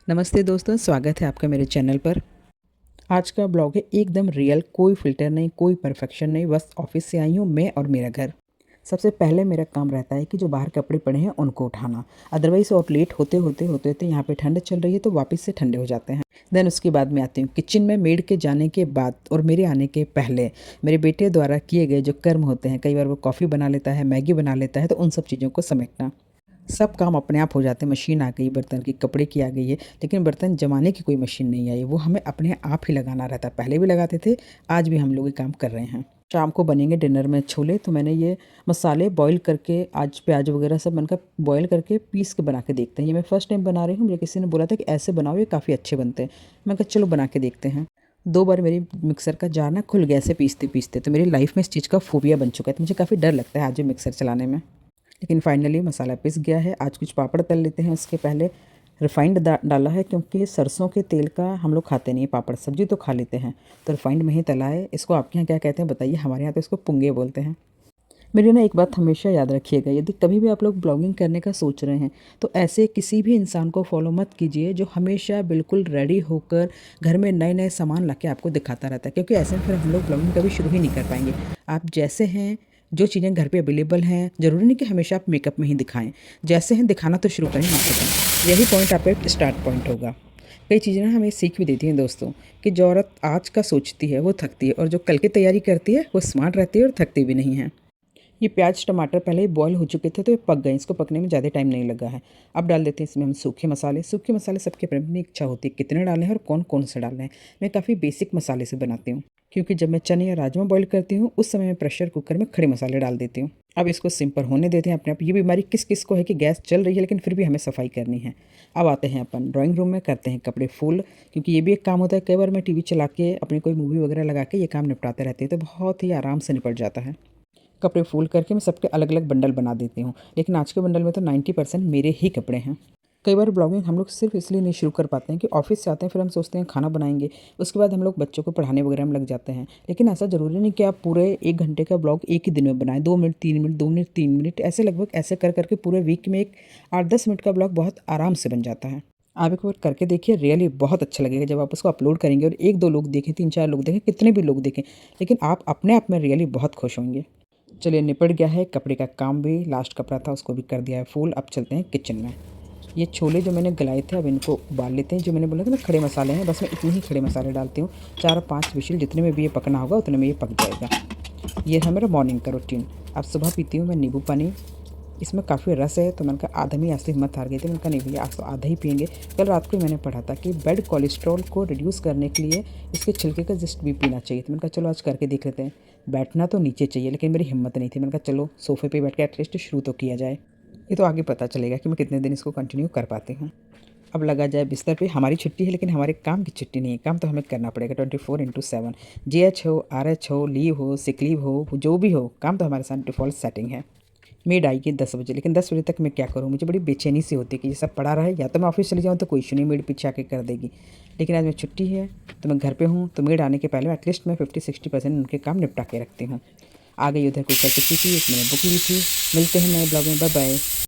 नमस्ते दोस्तों, स्वागत है आपका मेरे चैनल पर। आज का ब्लॉग है एकदम रियल, कोई फ़िल्टर नहीं, कोई परफेक्शन नहीं, बस ऑफ़िस से आई हूँ मैं और मेरा घर। सबसे पहले मेरा काम रहता है कि जो बाहर कपड़े पड़े हैं उनको उठाना। अदरवाइज़ और लेट होते यहाँ पे ठंड चल रही है तो वापस से ठंडे हो जाते हैं। देन उसके बाद मैं आती हूँ किचन में। मेड के जाने के बाद और मेरे आने के पहले मेरे बेटे द्वारा किए गए जो कर्म होते हैं, कई बार वो कॉफ़ी बना लेता है, मैगी बना लेता है, तो उन सब चीज़ों को समेटना। सब काम अपने आप हो जाते हैं। मशीन आ गई, बर्तन की, कपड़े की आ गई है, लेकिन बर्तन जमाने की कोई मशीन नहीं आई है। वो हमें अपने आप ही लगाना रहता है। पहले भी लगाते थे, आज भी हम लोग ये काम कर रहे हैं। शाम को बनेंगे डिनर में छोले, तो मैंने ये मसाले बॉईल करके, आज प्याज वगैरह सब बनकर बॉईल करके पीस के बना के देखते हैं। ये मैं फ़र्स्ट टाइम बना रही हूँ। मुझे किसी ने बोला था कि ऐसे बनाओ, ये काफ़ी अच्छे बनते हैं। मैं कहा चलो बना के देखते हैं। 2 बार मेरी मिक्सर का जार ना खुल गया ऐसे पीसते-पीसते, तो मेरी लाइफ़ में इस चीज़ का फ़ोबिया बन चुका है। तो मुझे काफ़ी डर लगता है आज भी मिक्सर चलाने में। लेकिन फाइनली मसाला पिस गया है। आज कुछ पापड़ तल लेते हैं। उसके पहले रिफाइंड डाला है, क्योंकि सरसों के तेल का हम लोग खाते नहीं। पापड़ सब्जी तो खा लेते हैं, तो रिफाइंड में ही तला है। इसको आपके यहाँ क्या कहते हैं बताइए? हमारे यहाँ तो इसको पुंगे बोलते हैं। मेरी ना एक बात हमेशा याद रखिएगा, यदि कभी भी आप लोग ब्लॉगिंग करने का सोच रहे हैं तो ऐसे किसी भी इंसान को फॉलो मत कीजिए जो हमेशा बिल्कुल रेडी होकर घर में नए नए सामान ला के आपको दिखाता रहता है, क्योंकि ऐसे में फिर हम लोग ब्लॉगिंग कभी शुरू ही नहीं कर पाएंगे। आप जैसे हैं, जो चीज़ें घर पे अवेलेबल हैं, ज़रूरी नहीं कि हमेशा आप मेकअप में ही दिखाएं। जैसे हैं दिखाना तो शुरू करें, ना करें। यही पॉइंट आपका एक स्टार्ट पॉइंट होगा। कई चीज़ें ना हमें सीख भी देती हैं दोस्तों, कि जो औरत आज का सोचती है वो थकती है, और जो कल की तैयारी करती है वो स्मार्ट रहती है और थकती भी नहीं है। ये प्याज टमाटर पहले ही बॉयल हो चुके थे तो ये पक गए। इसको पकने में ज़्यादा टाइम नहीं लगा है। अब डाल देते हैं इसमें हम सूखे मसाले। सूखे मसाले सबकी अपनी अपनी इच्छा होती है कितने डालने हैं और कौन कौन से डालने हैं। मैं काफ़ी बेसिक मसाले से बनाती हूँ, क्योंकि जब मैं चने या राजमा बॉईल करती हूँ उस समय मैं प्रेशर कुकर में खड़े मसाले डाल देती हूँ। अब इसको सिंपल होने देते हैं अपने आप। ये बीमारी किस किस को है कि गैस चल रही है लेकिन फिर भी हमें सफाई करनी है। अब आते हैं अपन ड्राइंग रूम में, करते हैं कपड़े फोल्ड, क्योंकि ये भी एक काम होता है। कई बार मैं टीवी चला के अपनी कोई मूवी वगैरह लगा के ये काम निपटाते रहती है, तो बहुत ही आराम से निपट जाता है। कपड़े फ़ोल्ड करके मैं सबके अलग अलग बंडल बना देती हूँ, लेकिन आज के बंडल में तो 90% मेरे ही कपड़े हैं। कई बार ब्लॉगिंग हम लोग सिर्फ इसलिए नहीं शुरू कर पाते हैं कि ऑफिस से आते हैं, फिर हम सोचते हैं खाना बनाएंगे, उसके बाद हम लोग बच्चों को पढ़ाने वगैरह में लग जाते हैं। लेकिन ऐसा ज़रूरी नहीं कि आप पूरे 1 घंटे का ब्लॉग एक ही दिन में बनाएं। 2 मिनट 3 मिनट, 2 मिनट 3 मिनट, ऐसे लगभग ऐसे कर करके पूरे वीक में एक 8-10 मिनट का ब्लॉग बहुत आराम से बन जाता है। आप एक बार करके देखिए, रियली बहुत अच्छा लगेगा जब आप उसको अपलोड करेंगे और 1-2 लोग देखें, 3-4 लोग देखें, कितने भी लोग देखें, लेकिन आप अपने आप में रियली बहुत खुश होंगे। चलिए निपट गया है कपड़े का काम भी। लास्ट कपड़ा था उसको भी कर दिया है फुल। अब चलते हैं किचन में। ये छोले जो मैंने गलाए थे अब इनको उबाल लेते हैं। जो मैंने बोला था ना खड़े मसाले हैं, बस मैं इतने ही खड़े मसाले डालती हूँ। 4-5 विशिल जितने में भी ये पकना होगा उतने में ये पक जाएगा। ये है मेरा मॉर्निंग का रूटीन। अब सुबह पीती हूँ मैं नींबू पानी। इसमें काफ़ी रस है, तो मैंने कहा आधा में ऐसे हिम्मत हार गई थी। मैंने कहा नहीं भैया आज तो आधा ही पियेंगे। कल रात को मैंने पढ़ा था कि बेड कोलेस्ट्रॉल को रिड्यूस करने के लिए इसके छिलके का जस्ट भी पीना चाहिए। तो मैंने कहा चलो आज करके देख लेते हैं। बैठना तो नीचे चाहिए, लेकिन मेरी हिम्मत नहीं थी। मैंने कहा चलो सोफे पे बैठ के एटलीस्ट शुरू तो किया जाए। ये तो आगे पता चलेगा कि मैं कितने दिन इसको कंटिन्यू कर पाती हूँ। अब लगा जाए बिस्तर पे। हमारी छुट्टी है लेकिन हमारे काम की छुट्टी नहीं है। काम तो हमें करना पड़ेगा 24/7। JH हो, RH हो, लीव हो, सिक लीव हो, जो भी हो, काम तो हमारे साथ डिफ़ॉल्ट सेटिंग है। मेड आएगी 10 बजे, लेकिन 10 बजे तक मैं क्या करूँ? मुझे बड़ी बेचैनी सी होती है कि ये सब पड़ा रहे। या तो मैं ऑफिस चली जाऊँ तो कोई इशू नहीं, मेड पीछे आके कर देगी। लेकिन आज मैं छुट्टी है तो मैं घर पे हूँ, तो मेड आने के पहले एटलीस्ट मैं 50-60% उनके काम निपटा के रखती हूँ। आ गई उधर कुकर की सीटी, उसमें बुक ली थी। मिलते हैं नए ब्लॉग में। Bye bye.